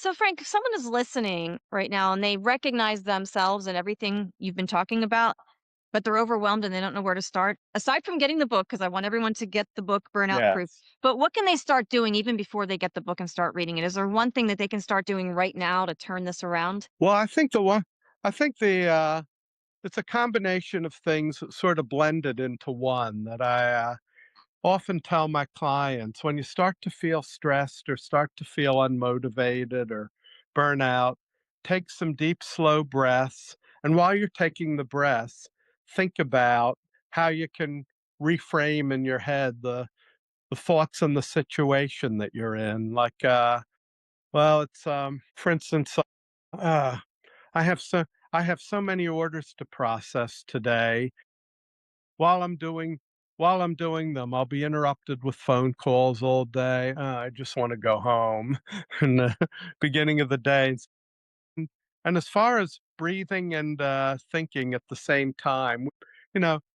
So, Frank, if someone is listening right now and they recognize themselves and everything you've been talking about, but they're overwhelmed and they don't know where to start, aside from getting the book, because I want everyone to get the book Burnout Proof, Yes. but what can they start doing even before they get the book and start reading it? Is there one thing that they can start doing right now to turn this around? Well, I think it's a combination of things that sort of blended into one that I often tell my clients when you start to feel stressed or start to feel unmotivated or burnout, take some deep, slow breaths. And while you're taking the breaths, think about how you can reframe in your head the thoughts and the situation that you're in. For instance, uh, I have so I have so many orders to process today. While I'm doing while I'm doing them, I'll be interrupted with phone calls all day. I just want to go home in the beginning of the day. And as far as breathing and thinking at the same time,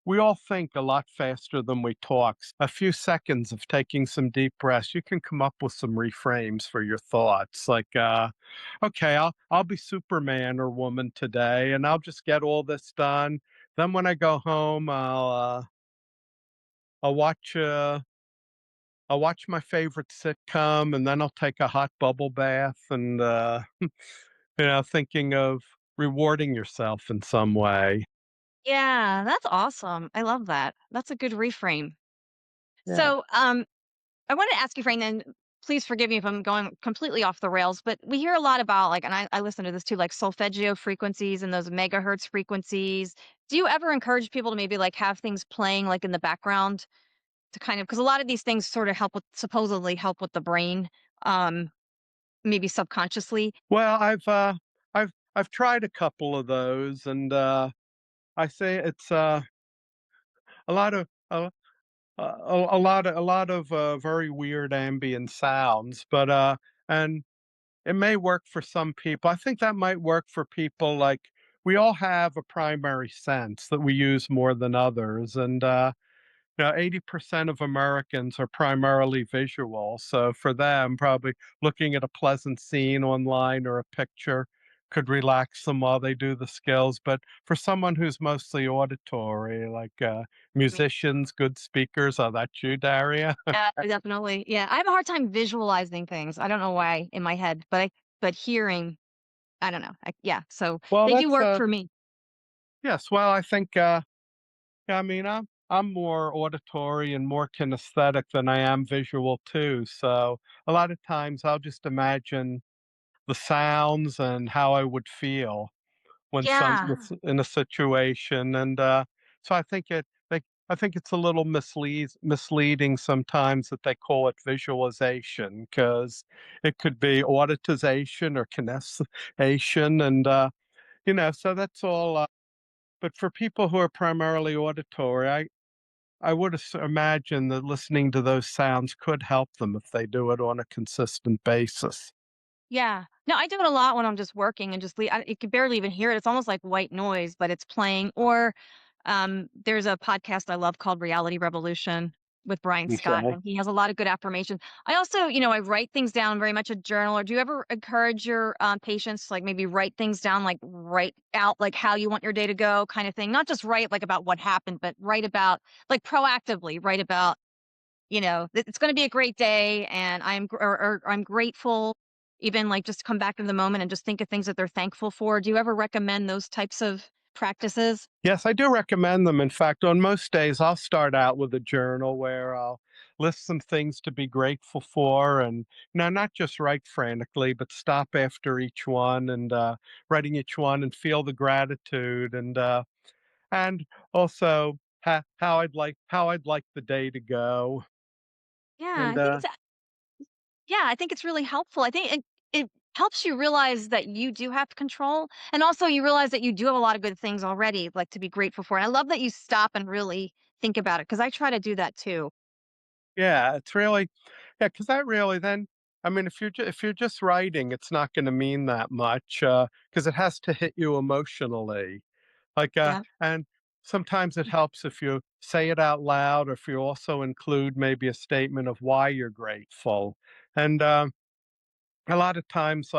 we all think a lot faster than we talk. A few seconds of taking some deep breaths, you can come up with some reframes for your thoughts. Okay, I'll be Superman or woman today, and I'll just get all this done. Then when I go home, I'll watch uh, I'll watch my favorite sitcom, and then I'll take a hot bubble bath, and thinking of rewarding yourself in some way. Yeah, that's awesome. I love that. That's a good reframe. Yeah. So, I wanted to ask you, Frank, and please forgive me if I'm going completely off the rails, but we hear a lot about like, and I listen to this too, like solfeggio frequencies and those megahertz frequencies. Do you ever encourage people to maybe like have things playing like in the background to kind of, because a lot of these things sort of help with, supposedly help with the brain, um, maybe subconsciously. Well, I've tried a couple of those, and I say it's a lot of a lot of very weird ambient sounds, but and it may work for some people. I think that might work for people like we all have a primary sense that we use more than others, and 80% of Americans are primarily visual. So for them, probably looking at a pleasant scene online or a picture could relax them while they do the skills. But for someone who's mostly auditory, like musicians, good speakers, oh, that's you, Daria? Definitely. Yeah. I have a hard time visualizing things. I don't know why in my head, but hearing, I don't know. Yeah. So Well, they do that's work for me. yes. Well, I think yeah, I mean, I'm more auditory and more kinesthetic than I am visual too. So a lot of times I'll just imagine the sounds and how I would feel when Yeah. in a situation, and, so I think it's a little misleading sometimes that they call it visualization because it could be auditization or kinesthesion, and, so that's all, but for people who are primarily auditory, I would imagine that listening to those sounds could help them if they do it on a consistent basis. Yeah. No, I do it a lot when I'm just working and just you can barely even hear it. It's almost like white noise, but it's playing. Or there's a podcast I love called Reality Revolution with Brian Scott, Okay. and he has a lot of good affirmation. I also, I write things down, very much a journal. Or do you ever encourage your patients to like maybe write things down, like write out like how you want your day to go, kind of thing? Not just write like about what happened, but write about like proactively write about it's going to be a great day and or I'm grateful, even like just come back in the moment and just think of things that they're thankful for. Do you ever recommend those types of practices? Yes, I do recommend them. In fact, on most days, I'll start out with a journal where I'll list some things to be grateful for, and not just write frantically, but stop after each one and writing each one and feel the gratitude, and also how I'd like the day to go. Yeah, And I think it's yeah, I think it's really helpful. I think it helps you realize that you do have control, and also you realize that you do have a lot of good things already, like to be grateful for. And I love that you stop and really think about it because I try to do that too. yeah, it's really yeah, because that really then I mean, if you're just writing, it's not going to mean that much because it has to hit you emotionally. Yeah. And sometimes it helps if you say it out loud, or if you also include maybe a statement of why you're grateful. And a lot of times,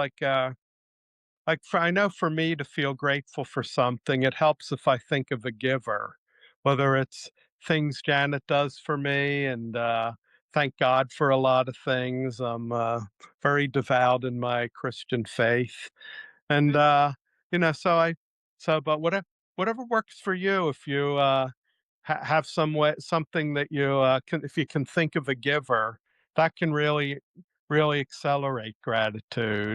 for I know for me to feel grateful for something, it helps if I think of a giver, whether it's things Janet does for me, and thank God for a lot of things. I'm very devout in my Christian faith, and Mhm. so but whatever works for you. If you have something that you can, if you can think of a giver, that can really accelerate gratitude.